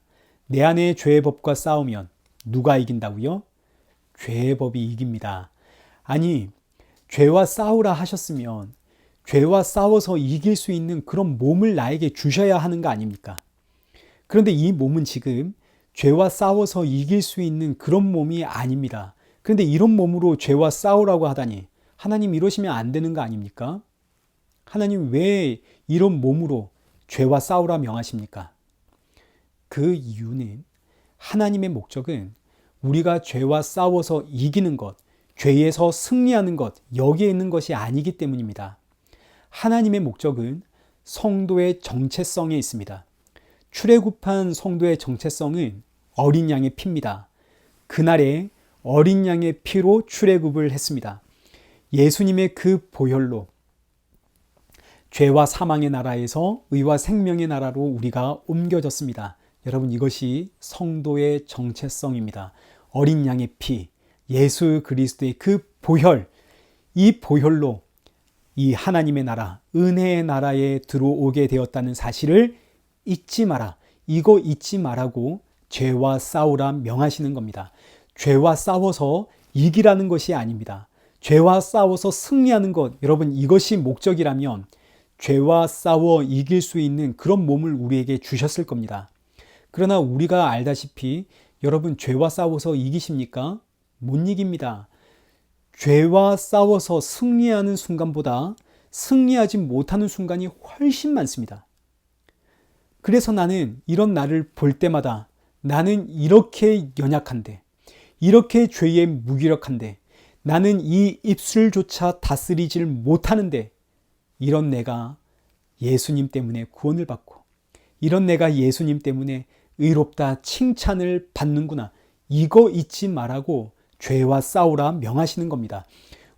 내 안에 죄의 법과 싸우면 누가 이긴다고요? 죄의 법이 이깁니다. 아니, 죄와 싸우라 하셨으면 죄와 싸워서 이길 수 있는 그런 몸을 나에게 주셔야 하는 거 아닙니까? 그런데 이 몸은 지금 죄와 싸워서 이길 수 있는 그런 몸이 아닙니다. 그런데 이런 몸으로 죄와 싸우라고 하다니, 하나님 이러시면 안 되는 거 아닙니까? 하나님 왜 이런 몸으로 죄와 싸우라 명하십니까? 그 이유는 하나님의 목적은 우리가 죄와 싸워서 이기는 것, 죄에서 승리하는 것, 여기에 있는 것이 아니기 때문입니다. 하나님의 목적은 성도의 정체성에 있습니다. 출애굽한 성도의 정체성은 어린 양의 피입니다. 그날에 어린 양의 피로 출애굽을 했습니다. 예수님의 그 보혈로 죄와 사망의 나라에서 의와 생명의 나라로 우리가 옮겨졌습니다. 여러분, 이것이 성도의 정체성입니다. 어린 양의 피, 예수 그리스도의 그 보혈, 이 보혈로 이 하나님의 나라, 은혜의 나라에 들어오게 되었다는 사실을 잊지 마라. 이거 잊지 말라고 죄와 싸우라 명하시는 겁니다. 죄와 싸워서 이기라는 것이 아닙니다. 죄와 싸워서 승리하는 것, 여러분, 이것이 목적이라면 죄와 싸워 이길 수 있는 그런 몸을 우리에게 주셨을 겁니다. 그러나 우리가 알다시피 여러분, 죄와 싸워서 이기십니까? 못 이깁니다. 죄와 싸워서 승리하는 순간보다 승리하지 못하는 순간이 훨씬 많습니다. 그래서 나는 이런 나를 볼 때마다 나는 이렇게 연약한데, 이렇게 죄에 무기력한데, 나는 이 입술조차 다스리질 못하는데, 이런 내가 예수님 때문에 구원을 받고, 이런 내가 예수님 때문에 의롭다 칭찬을 받는구나. 이거 잊지 말라고 죄와 싸우라 명하시는 겁니다.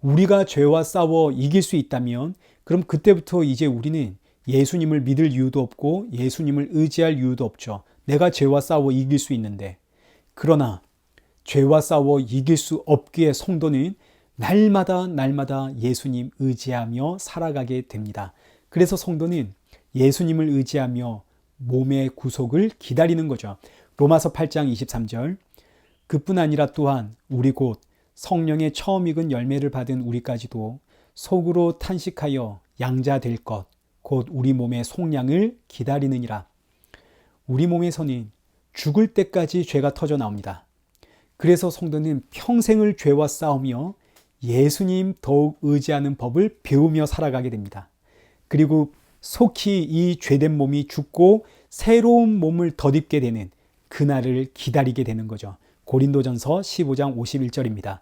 우리가 죄와 싸워 이길 수 있다면 그럼 그때부터 이제 우리는 예수님을 믿을 이유도 없고 예수님을 의지할 이유도 없죠. 내가 죄와 싸워 이길 수 있는데. 그러나 죄와 싸워 이길 수 없기에 성도는 날마다 예수님 의지하며 살아가게 됩니다. 그래서 성도는 예수님을 의지하며 몸의 구속을 기다리는 거죠. 로마서 8장 23절, 그뿐 아니라 또한 우리 곧 성령의 처음 익은 열매를 받은 우리까지도 속으로 탄식하여 양자 될 것, 곧 우리 몸의 속량을 기다리느니라. 우리 몸에서는 죽을 때까지 죄가 터져 나옵니다. 그래서 성도는 평생을 죄와 싸우며 예수님 더욱 의지하는 법을 배우며 살아가게 됩니다. 그리고 속히 이 죄된 몸이 죽고 새로운 몸을 덧입게 되는 그날을 기다리게 되는 거죠. 고린도전서 15장 51절입니다.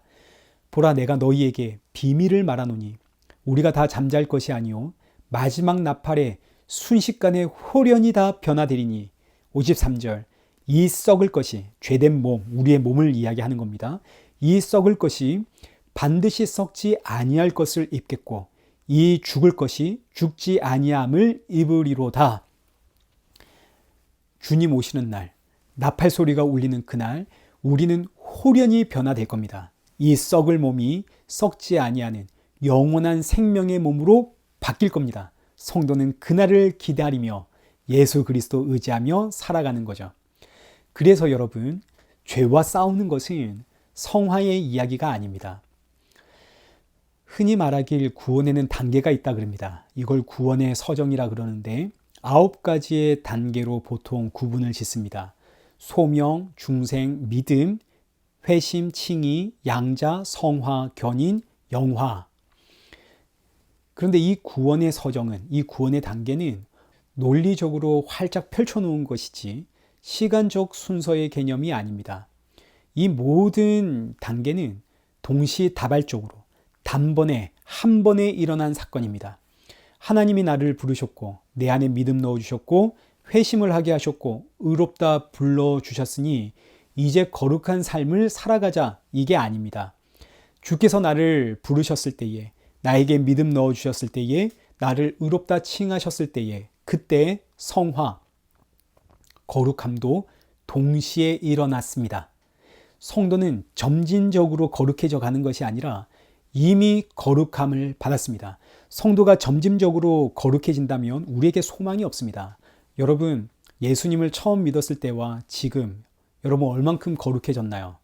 보라, 내가 너희에게 비밀을 말하노니 우리가 다 잠잘 것이 아니요 마지막 나팔에 순식간에 홀연히 다 변화되리니. 53절, 이 썩을 것이, 죄된 몸, 우리의 몸을 이야기하는 겁니다. 이 썩을 것이 반드시 썩지 아니할 것을 입겠고 이 죽을 것이 죽지 아니함을 입으리로다. 주님 오시는 날, 나팔 소리가 울리는 그날 우리는 홀연히 변화될 겁니다. 이 썩을 몸이 썩지 아니하는 영원한 생명의 몸으로 바뀔 겁니다. 성도는 그날을 기다리며 예수 그리스도 의지하며 살아가는 거죠. 그래서 여러분, 죄와 싸우는 것은 성화의 이야기가 아닙니다. 흔히 말하길 구원에는 단계가 있다 그럽니다. 이걸 구원의 서정이라 그러는데 9가지의 단계로 보통 구분을 짓습니다. 소명, 중생, 믿음, 회심, 칭의, 양자, 성화, 견인, 영화. 그런데 이 구원의 서정은, 이 구원의 단계는 논리적으로 활짝 펼쳐놓은 것이지 시간적 순서의 개념이 아닙니다. 이 모든 단계는 동시다발적으로 단번에 한 번에 일어난 사건입니다. 하나님이 나를 부르셨고 내 안에 믿음 넣어주셨고 회심을 하게 하셨고 의롭다 불러주셨으니 이제 거룩한 삶을 살아가자, 이게 아닙니다. 주께서 나를 부르셨을 때에, 나에게 믿음 넣어주셨을 때에, 나를 의롭다 칭하셨을 때에, 그때 성화, 거룩함도 동시에 일어났습니다. 성도는 점진적으로 거룩해져 가는 것이 아니라 이미 거룩함을 받았습니다. 성도가 점진적으로 거룩해진다면 우리에게 소망이 없습니다. 여러분, 예수님을 처음 믿었을 때와 지금 여러분 얼만큼 거룩해졌나요?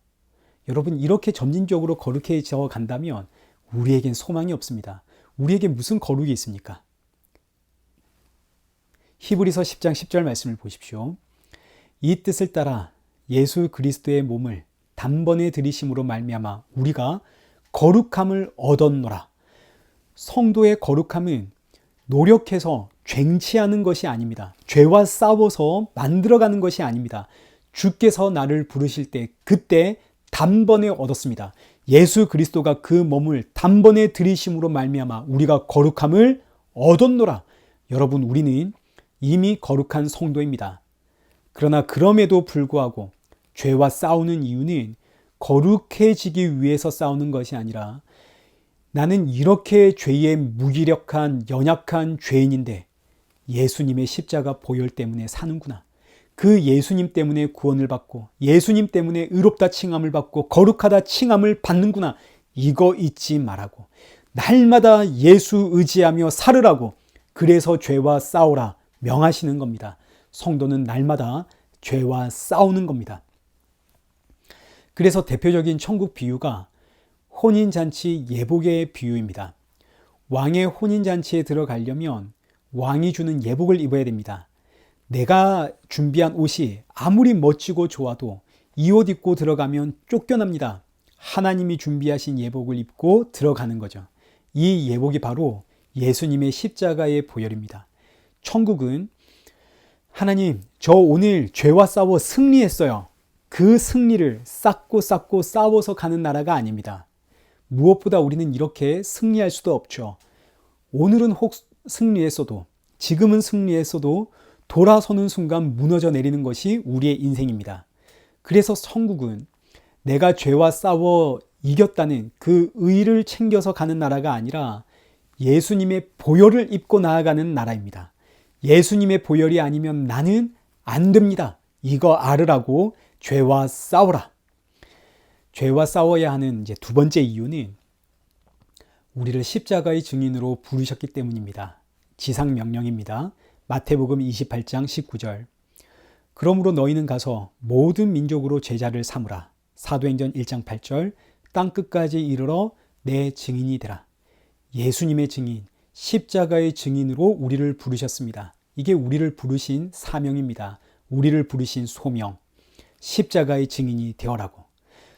여러분, 이렇게 점진적으로 거룩해져 간다면 우리에겐 소망이 없습니다. 우리에게 무슨 거룩이 있습니까? 히브리서 10장 10절 말씀을 보십시오. 이 뜻을 따라 예수 그리스도의 몸을 단번에 들이심으로 말미암아 우리가 거룩함을 얻었노라. 성도의 거룩함은 노력해서 쟁취하는 것이 아닙니다. 죄와 싸워서 만들어가는 것이 아닙니다. 주께서 나를 부르실 때 그때 단번에 얻었습니다. 예수 그리스도가 그 몸을 단번에 들이심으로 말미암아 우리가 거룩함을 얻었노라. 여러분, 우리는 이미 거룩한 성도입니다. 그러나 그럼에도 불구하고 죄와 싸우는 이유는 거룩해지기 위해서 싸우는 것이 아니라 나는 이렇게 죄에 무기력한 연약한 죄인인데 예수님의 십자가 보혈 때문에 사는구나. 그 예수님 때문에 구원을 받고 예수님 때문에 의롭다 칭함을 받고 거룩하다 칭함을 받는구나. 이거 잊지 말라고. 날마다 예수 의지하며 살으라고. 그래서 죄와 싸우라 명하시는 겁니다. 성도는 날마다 죄와 싸우는 겁니다. 그래서 대표적인 천국 비유가 혼인잔치 예복의 비유입니다. 왕의 혼인잔치에 들어가려면 왕이 주는 예복을 입어야 됩니다. 내가 준비한 옷이 아무리 멋지고 좋아도 이 옷 입고 들어가면 쫓겨납니다. 하나님이 준비하신 예복을 입고 들어가는 거죠. 이 예복이 바로 예수님의 십자가의 보혈입니다. 천국은 하나님, 저 오늘 죄와 싸워 승리했어요. 그 승리를 쌓고 싸워서 가는 나라가 아닙니다. 무엇보다 우리는 이렇게 승리할 수도 없죠. 오늘은 혹 승리했어도, 지금은 승리했어도 돌아서는 순간 무너져 내리는 것이 우리의 인생입니다. 그래서 천국은 내가 죄와 싸워 이겼다는 그 의를 챙겨서 가는 나라가 아니라 예수님의 보혈을 입고 나아가는 나라입니다. 예수님의 보혈이 아니면 나는 안 됩니다. 이거 알으라고 죄와 싸워라. 죄와 싸워야 하는 이제 두 번째 이유는 우리를 십자가의 증인으로 부르셨기 때문입니다. 지상 명령입니다. 마태복음 28장 19절. 그러므로 너희는 가서 모든 민족으로 제자를 삼으라. 사도행전 1장 8절. 땅끝까지 이르러 내 증인이 되라. 예수님의 증인, 십자가의 증인으로 우리를 부르셨습니다. 이게 우리를 부르신 사명입니다. 우리를 부르신 소명. 십자가의 증인이 되어라고.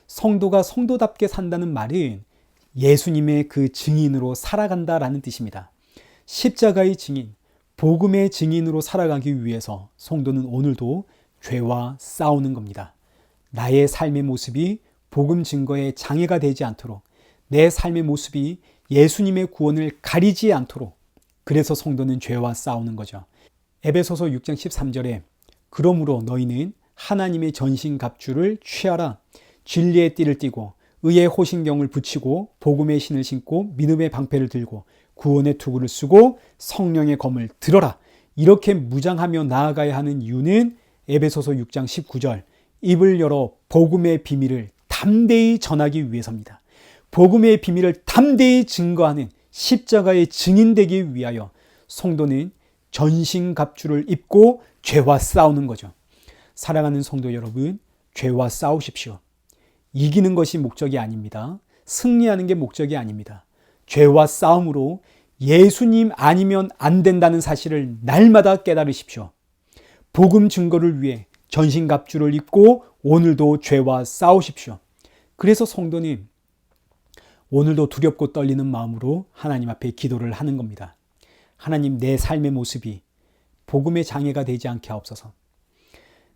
성도가 성도답게 산다는 말은 예수님의 그 증인으로 살아간다라는 뜻입니다. 십자가의 증인, 복음의 증인으로 살아가기 위해서 성도는 오늘도 죄와 싸우는 겁니다. 나의 삶의 모습이 복음 증거에 장애가 되지 않도록, 내 삶의 모습이 예수님의 구원을 가리지 않도록, 그래서 성도는 죄와 싸우는 거죠. 에베소서 6장 13절에 그러므로 너희는 하나님의 전신갑주를 취하라. 진리의 띠를 띠고 의의 호신경을 붙이고 복음의 신을 신고 믿음의 방패를 들고 구원의 투구를 쓰고 성령의 검을 들어라. 이렇게 무장하며 나아가야 하는 이유는 에베소서 6장 19절 입을 열어 복음의 비밀을 담대히 전하기 위해서입니다. 복음의 비밀을 담대히 증거하는 십자가의 증인되기 위하여 성도는 전신갑주를 입고 죄와 싸우는 거죠. 사랑하는 성도 여러분, 죄와 싸우십시오. 이기는 것이 목적이 아닙니다. 승리하는 게 목적이 아닙니다. 죄와 싸움으로 예수님 아니면 안 된다는 사실을 날마다 깨달으십시오. 복음 증거를 위해 전신갑주를 입고 오늘도 죄와 싸우십시오. 그래서 성도는 오늘도 두렵고 떨리는 마음으로 하나님 앞에 기도를 하는 겁니다. 하나님, 내 삶의 모습이 복음의 장애가 되지 않게 하옵소서.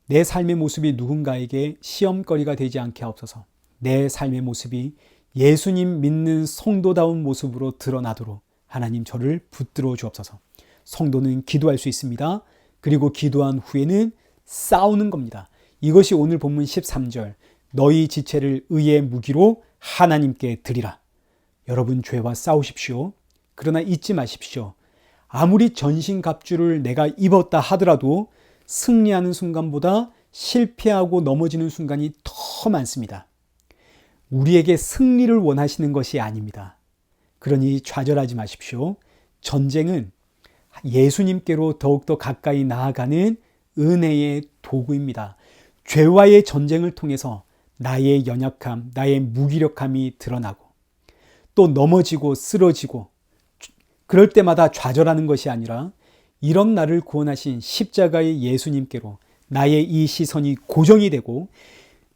내 삶의 모습이 누군가에게 시험거리가 되지 않게 하옵소서. 내 삶의 모습이 예수님 믿는 성도다운 모습으로 드러나도록 하나님 저를 붙들어 주옵소서. 성도는 기도할 수 있습니다. 그리고 기도한 후에는 싸우는 겁니다. 이것이 오늘 본문 13절 너희 지체를 의의 무기로 하나님께 드리라. 여러분 죄와 싸우십시오. 그러나 잊지 마십시오. 아무리 전신갑주를 내가 입었다 하더라도 승리하는 순간보다 실패하고 넘어지는 순간이 더 많습니다. 우리에게 승리를 원하시는 것이 아닙니다. 그러니 좌절하지 마십시오. 전쟁은 예수님께로 더욱더 가까이 나아가는 은혜의 도구입니다. 죄와의 전쟁을 통해서 나의 연약함, 나의 무기력함이 드러나고 또 넘어지고 쓰러지고 그럴 때마다 좌절하는 것이 아니라 이런 나를 구원하신 십자가의 예수님께로 나의 이 시선이 고정이 되고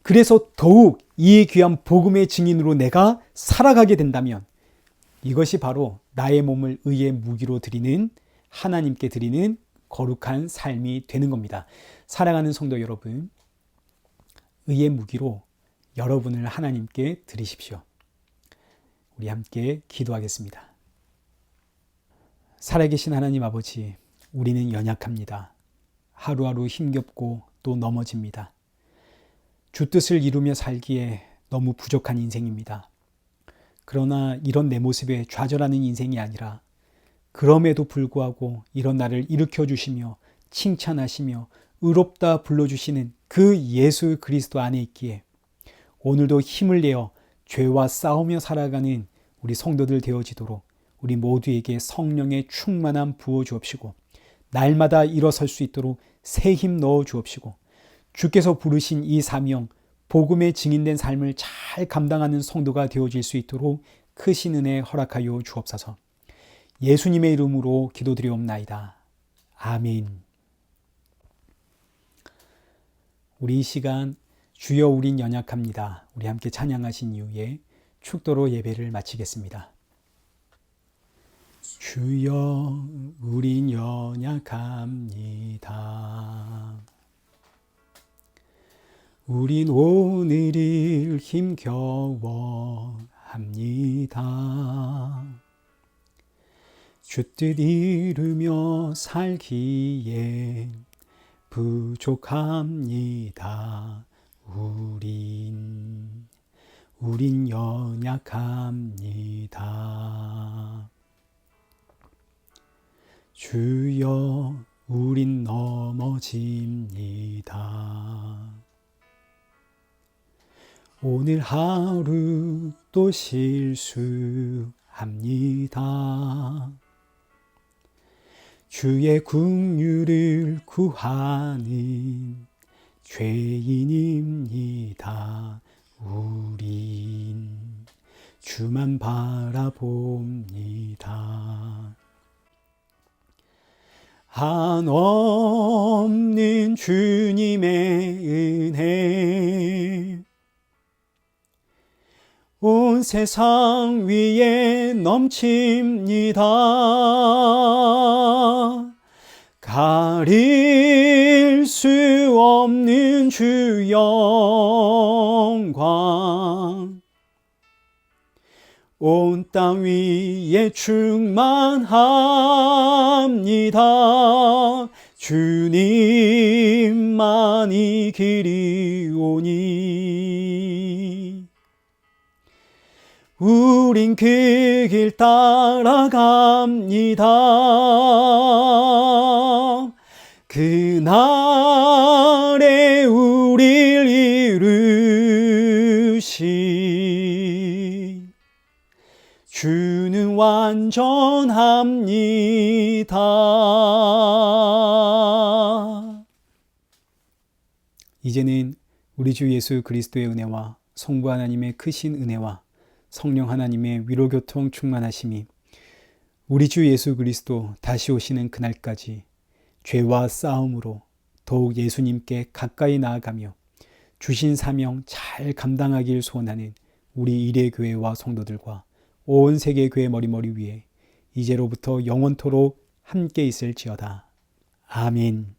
그래서 더욱 이 귀한 복음의 증인으로 내가 살아가게 된다면 이것이 바로 나의 몸을 의의 무기로 드리는 하나님께 드리는 거룩한 삶이 되는 겁니다. 사랑하는 성도 여러분, 의의 무기로 여러분을 하나님께 드리십시오. 우리 함께 기도하겠습니다. 살아계신 하나님 아버지, 우리는 연약합니다. 하루하루 힘겹고 또 넘어집니다. 주 뜻을 이루며 살기에 너무 부족한 인생입니다. 그러나 이런 내 모습에 좌절하는 인생이 아니라 그럼에도 불구하고 이런 나를 일으켜 주시며 칭찬하시며 의롭다 불러주시는 그 예수 그리스도 안에 있기에 오늘도 힘을 내어 죄와 싸우며 살아가는 우리 성도들 되어지도록 우리 모두에게 성령의 충만함 부어 주옵시고 날마다 일어설 수 있도록 새 힘 넣어 주옵시고 주께서 부르신 이 사명 복음에 증인된 삶을 잘 감당하는 성도가 되어질 수 있도록 크신 은혜 허락하여 주옵소서. 예수님의 이름으로 기도드리옵나이다. 아멘. 우리 이 시간 주여 우린 연약합니다. 우리 함께 찬양하신 이후에 축도로 예배를 마치겠습니다. 주여 우린 연약합니다. 우린 오늘을 힘겨워합니다. 주 뜻 이루며 살기에 부족합니다. 우린 연약합니다. 주여 우린 넘어집니다. 오늘 하루 또 실수합니다. 주의 긍휼을 구하는 죄인입니다. 우린 주만 바라봅니다. 한없는 주님의 은혜 온 세상 위에 넘칩니다. 가릴 수 없는 주 영광 온 땅 위에 충만합니다. 주님만이 길이오니 우린 그 길 따라갑니다. 그날에 우릴 이루시 주는 완전합니다. 이제는 우리 주 예수 그리스도의 은혜와 성부 하나님의 크신 은혜와 성령 하나님의 위로교통 충만하심이 우리 주 예수 그리스도 다시 오시는 그날까지 죄와 싸움으로 더욱 예수님께 가까이 나아가며 주신 사명 잘 감당하길 소원하는 우리 일회교회와 성도들과 온 세계교회 머리머리 위에 이제로부터 영원토록 함께 있을지어다. 아멘.